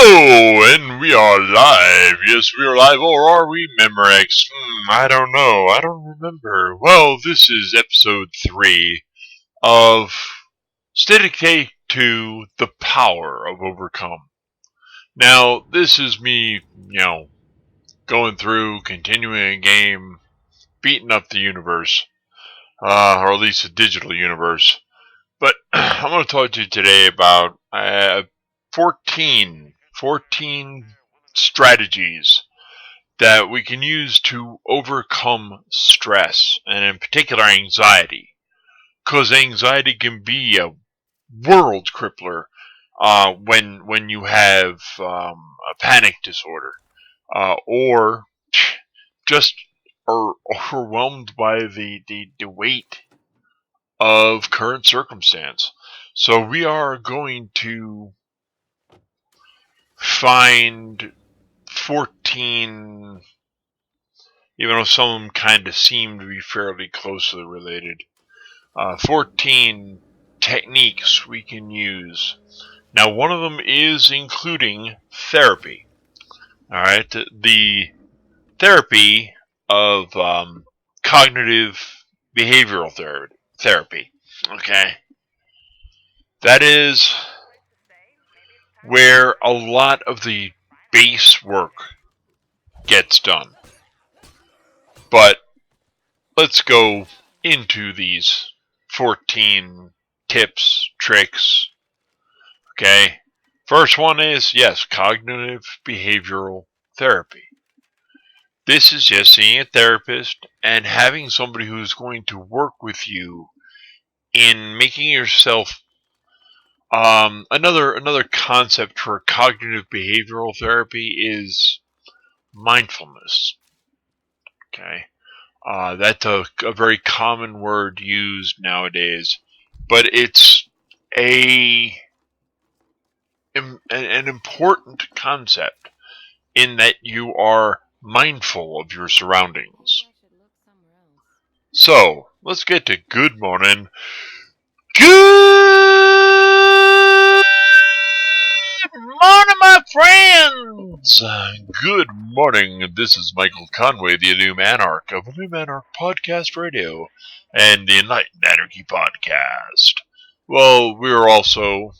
Hello, and we are live. Yes, we are live, or are we, Memorex? I don't know. I don't remember. Well, this is episode 3 of State of Decay 2, The Power of Overcome. Now, this is me, going through, continuing a game, beating up the universe, or at least the digital universe. But I'm going to talk to you today about 14 strategies that we can use to overcome stress, and in particular anxiety. Because anxiety can be a world crippler when you have a panic disorder, or just are overwhelmed by the weight of current circumstance. So we are going to find 14, even though some of them kind of seem to be fairly closely related, 14 techniques we can use. Now, one of them is including therapy. Alright, the therapy of cognitive behavioral therapy. Okay, that is where a lot of the base work gets done. But let's go into these 14 tips, tricks. Okay, first one is, yes, cognitive behavioral therapy. This is just seeing a therapist and having somebody who's going to work with you in making yourself another concept for cognitive behavioral therapy is mindfulness. Okay, that's a very common word used nowadays, but it's an important concept in that you are mindful of your surroundings. So let's get to good morning. Good morning, my friends! Good morning. This is Michael Conway, the Illuminarch of Illuminarch Podcast Radio and the Enlightened Anarchy Podcast. Well, we're also,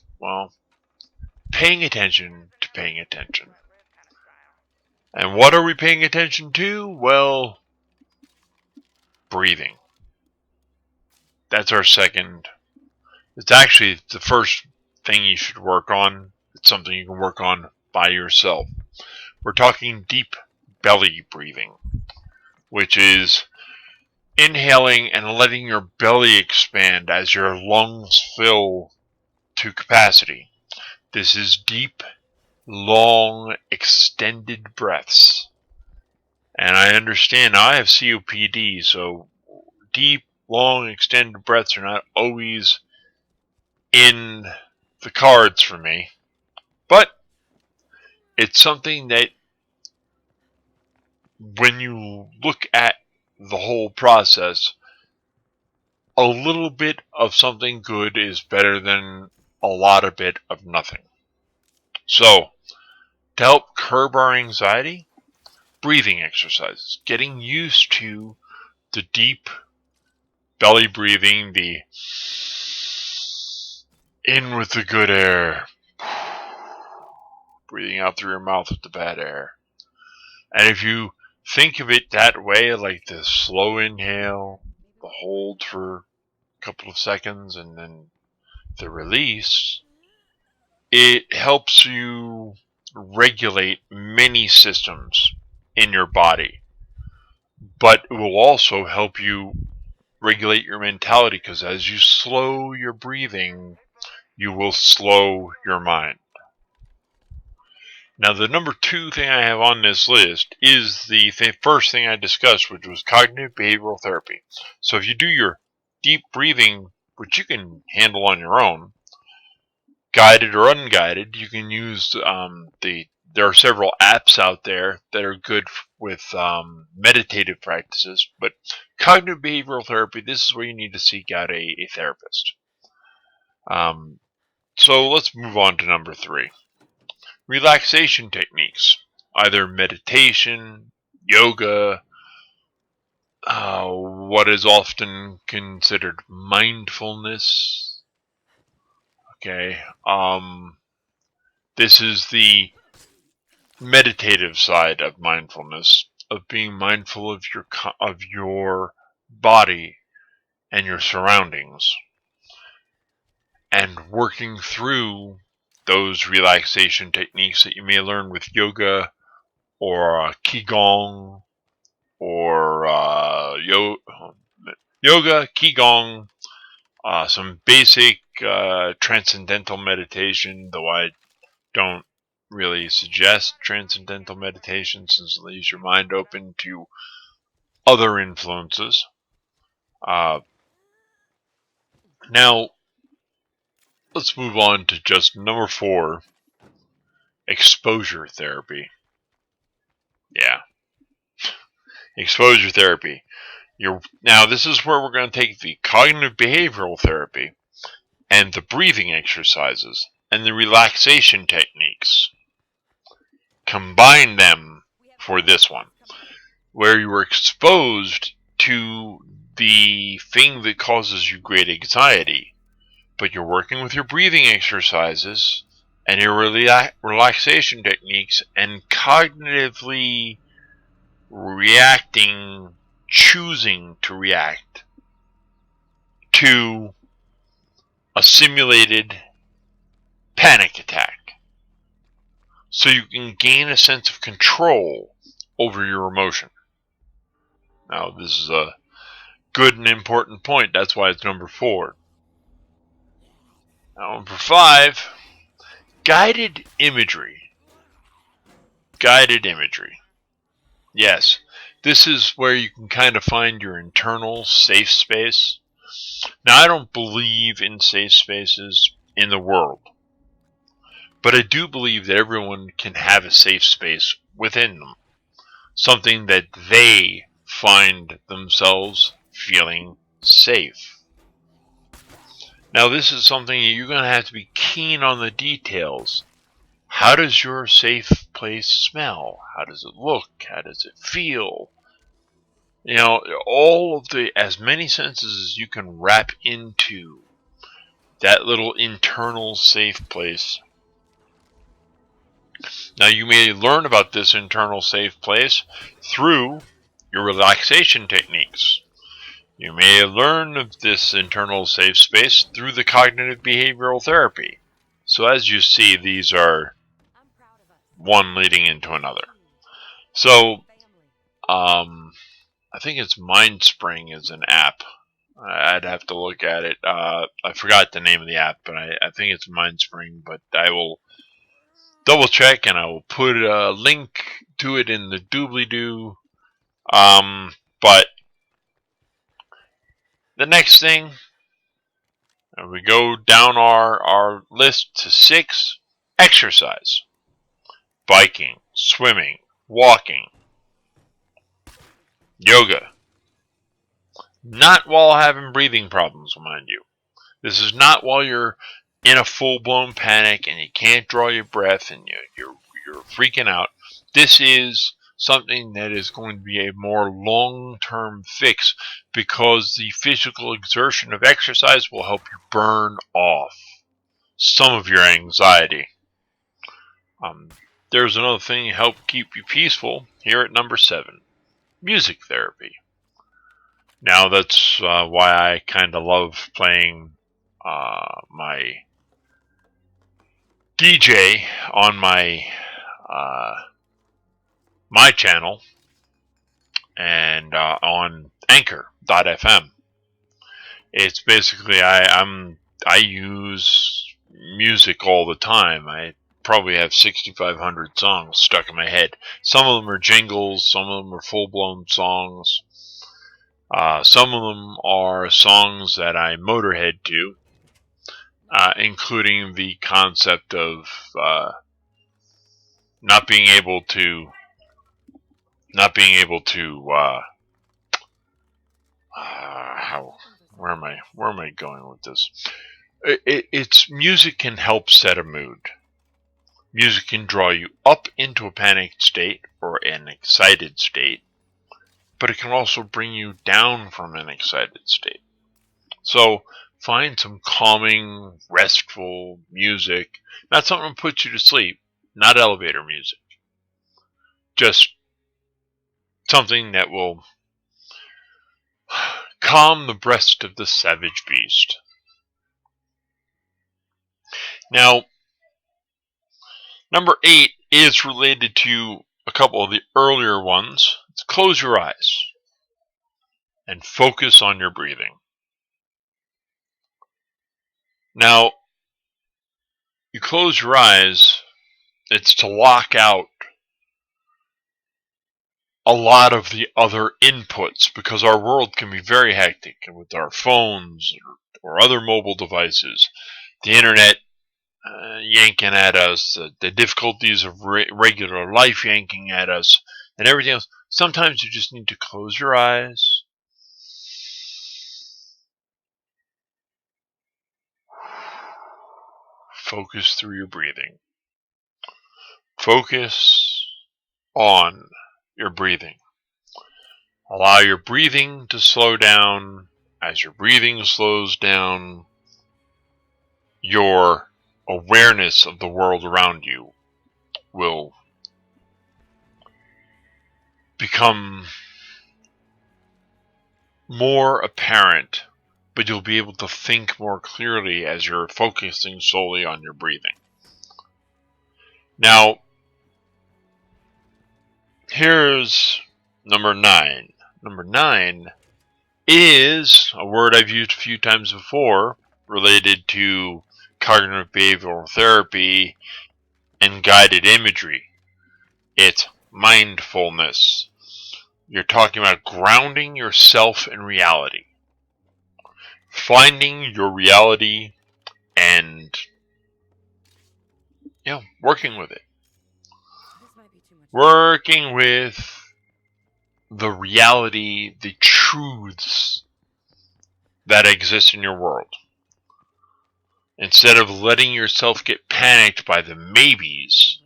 paying attention to paying attention. And what are we paying attention to? Well, breathing. That's our second. It's actually the first thing you should work on. It's something you can work on by yourself. We're talking deep belly breathing, which is inhaling and letting your belly expand as your lungs fill to capacity. This is deep, long, extended breaths. And I understand, I have COPD, so deep, long, extended breaths are not always in the cards for me. But it's something that when you look at the whole process, a little bit of something good is better than a lot of bit of nothing. So, to help curb our anxiety, breathing exercises, getting used to the deep belly breathing, the in with the good air, breathing out through your mouth with the bad air. And if you think of it that way, like the slow inhale, the hold for a couple of seconds, and then the release, it helps you regulate many systems in your body. But it will also help you regulate your mentality, because as you slow your breathing, you will slow your mind. Now, the number 2 thing I have on this list is the first thing I discussed, which was cognitive behavioral therapy. So if you do your deep breathing, which you can handle on your own, guided or unguided, you can use there are several apps out there that are good with meditative practices. But cognitive behavioral therapy, this is where you need to seek out a therapist. So let's move on to number 3. relaxation techniques, either meditation, yoga, what is often considered mindfulness. Okay, this is the meditative side of mindfulness, of being mindful of your body and your surroundings, and working through those relaxation techniques that you may learn with yoga or qigong or yoga, qigong, some basic transcendental meditation, though I don't really suggest transcendental meditation since it leaves your mind open to other influences. Now, let's move on to just number 4, exposure therapy. Yeah, exposure therapy. Now, this is where we're going to take the cognitive behavioral therapy and the breathing exercises and the relaxation techniques. Combine them for this one, where you were exposed to the thing that causes you great anxiety, but you're working with your breathing exercises and your relaxation techniques and cognitively reacting, choosing to react to a simulated panic attack, so you can gain a sense of control over your emotion. Now, this is a good and important point. That's why it's number 4. Now, number 5, guided imagery. Guided imagery. Yes, this is where you can kind of find your internal safe space. Now, I don't believe in safe spaces in the world, but I do believe that everyone can have a safe space within them. Something that they find themselves feeling safe. Now, this is something you're going to have to be keen on the details. How does your safe place smell? How does it look? How does it feel? You know, all of as many senses as you can wrap into that little internal safe place. Now, you may learn about this internal safe place through your relaxation techniques. You may learn of this internal safe space through the cognitive behavioral therapy. So as you see, these are one leading into another. So, I think it's MindSpring is an app. I'd have to look at it. I forgot the name of the app, but I think it's MindSpring. But I will double check, and I will put a link to it in the doobly-doo. But the next thing, we go down our list to 6, exercise. Biking, swimming, walking, yoga. Not while having breathing problems, mind you. This is not while you're in a full-blown panic and you can't draw your breath and you're freaking out. This is something that is going to be a more long-term fix, because the physical exertion of exercise will help you burn off some of your anxiety. There's another thing to help keep you peaceful here at number 7, music therapy. Now, that's why I kind of love playing my DJ on my channel and on Anchor.fm. It's basically I use music all the time. I probably have 6,500 songs stuck in my head. Some of them are jingles, some of them are full-blown songs. Some of them are songs that I motorhead to, including the concept of not being able to where am I going with this? It's music can help set a mood. Music can draw you up into a panicked state or an excited state, but it can also bring you down from an excited state. So find some calming, restful music. Not something that puts you to sleep, not elevator music. Just something that will calm the breast of the savage beast. Now, number 8 is related to a couple of the earlier ones. It's close your eyes and focus on your breathing. Now, you close your eyes, it's to lock out a lot of the other inputs because our world can be very hectic with our phones or other mobile devices, the internet yanking at us, the difficulties of regular life yanking at us, and everything else. Sometimes you just need to close your eyes, focus through your breathing. Focus on your breathing. Allow your breathing to slow down. As your breathing slows down, your awareness of the world around you will become more apparent, but you'll be able to think more clearly as you're focusing solely on your breathing. Now, here's number 9. Number 9 is a word I've used a few times before related to cognitive behavioral therapy and guided imagery. It's mindfulness. You're talking about grounding yourself in reality. Finding your reality and working with it. Working with the reality, the truths that exist in your world. Instead of letting yourself get panicked by the maybes,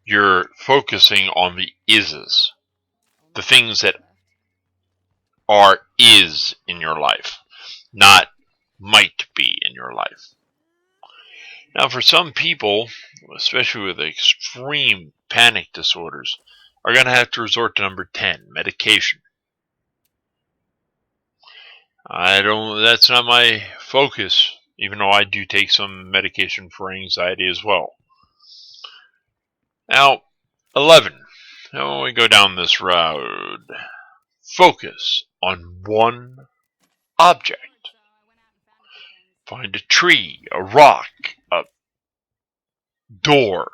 you're focusing on the ises. The things that are is in your life, not might be in your life. Now, for some people, especially with extreme panic disorders, are going to have to resort to number 10, medication. That's not my focus, even though I do take some medication for anxiety as well. Now, 11. Now we go down this road. Focus on one object. Find a tree, a rock, a doorknob.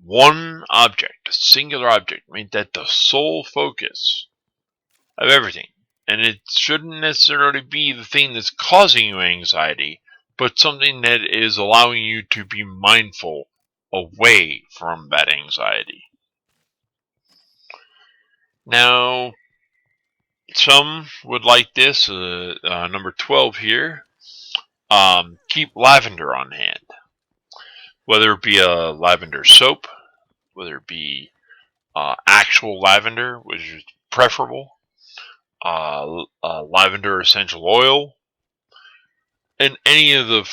One object, a singular object. Make that the sole focus of everything. And it shouldn't necessarily be the thing that's causing you anxiety, but something that is allowing you to be mindful away from that anxiety. Now, some would like this, number 12 here, keep lavender on hand. Whether it be a lavender soap, whether it be actual lavender, which is preferable, lavender essential oil, and any of the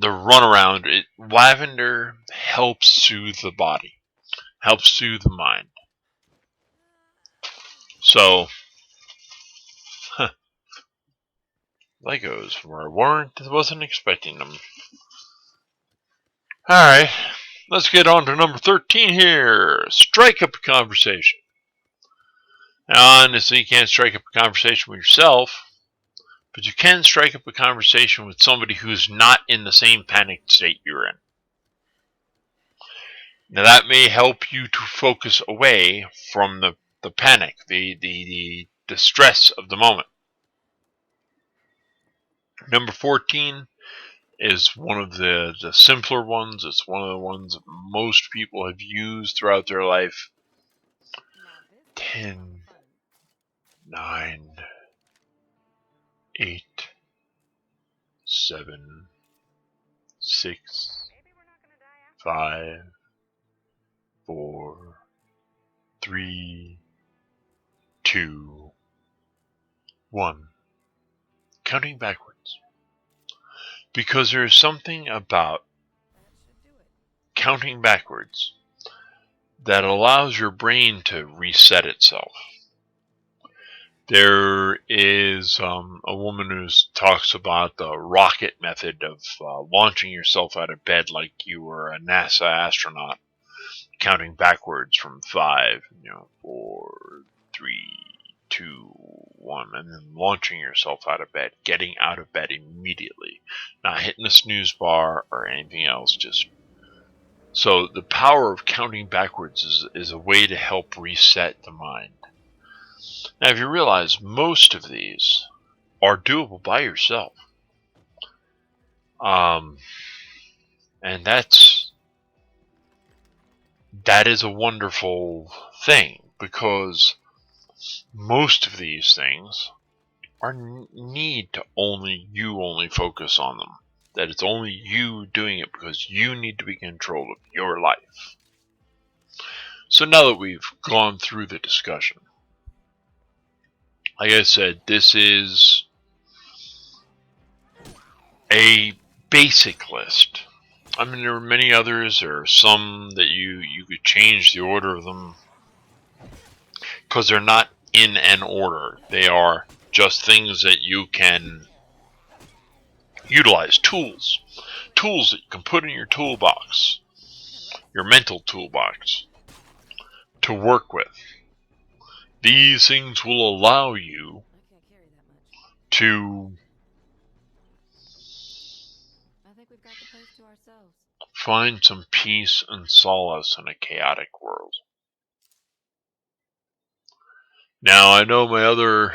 runaround. Lavender helps soothe the body, helps soothe the mind. So, Legos from where I wasn't expecting them. Alright, let's get on to number 13 here. Strike up a conversation. Now, honestly, you can't strike up a conversation with yourself, but you can strike up a conversation with somebody who's not in the same panicked state you're in. Now, that may help you to focus away from the panic, the stress of the moment. Number 14 is one of the simpler ones. It's one of the ones that most people have used throughout their life. 10, 9, 8, 7, 6, 5, 4, 3, 2, 1. Counting backwards. Because there is something about counting backwards that allows your brain to reset itself. There is a woman who talks about the rocket method of launching yourself out of bed like you were a NASA astronaut, counting backwards from 5, 4, 3, 2, 1, and then launching yourself out of bed, getting out of bed immediately, not hitting the snooze bar or anything else. So the power of counting backwards is a way to help reset the mind. Now, if you realize most of these are doable by yourself, and that is a wonderful thing, because most of these things need to only focus on them. That it's only you doing it because you need to be in control of your life. So now that we've gone through the discussion, like I said, this is a basic list. I mean, there are many others. There are some that you could change the order of them, because they're not in an order. They are just things that you can utilize, tools that you can put in your toolbox, your mental toolbox, to work with. These things will allow you to find some peace and solace in a chaotic world. Now, I know my other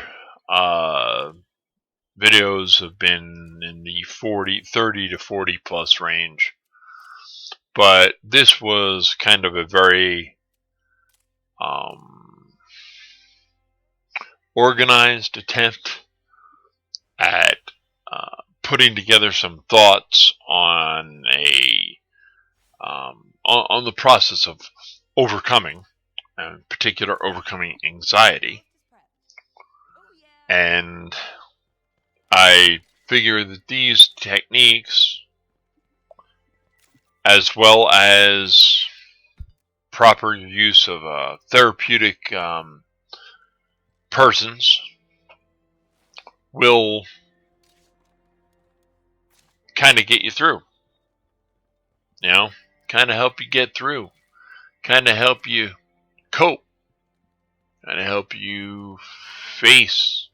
videos have been in the 30 to 40 plus range, but this was kind of a very organized attempt at putting together some thoughts on on the process of overcoming, in particular overcoming anxiety. And I figure that these techniques, as well as proper use of therapeutic persons, will kind of get you through. Kind of help you get through. Kind of help you cope. Kind of help you face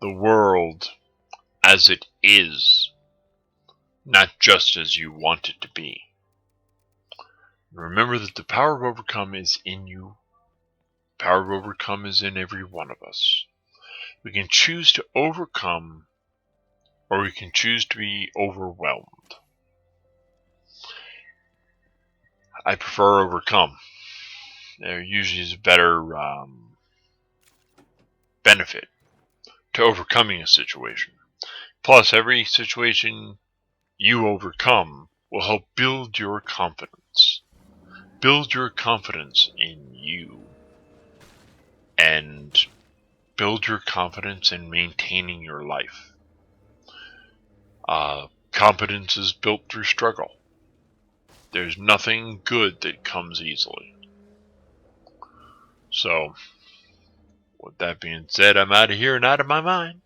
the world as it is, not just as you want it to be. Remember that the power of overcome is in you. The power of overcome is in every one of us. We can choose to overcome, or we can choose to be overwhelmed. I prefer overcome. There usually is a better benefit to overcoming a situation. Plus, every situation you overcome will help build your confidence. Build your confidence in you. And build your confidence in maintaining your life. Confidence is built through struggle. There's nothing good that comes easily. So, with that being said, I'm out of here and out of my mind.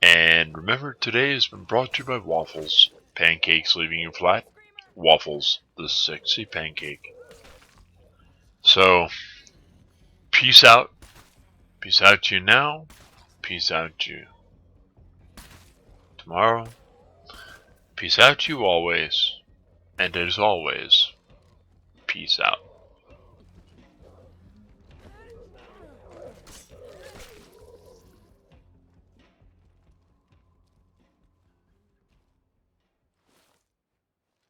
And remember, today has been brought to you by Waffles. Pancakes leaving you flat. Waffles, the sexy pancake. So, peace out. Peace out to you now. Peace out to you tomorrow. Peace out to you always. And as always, peace out.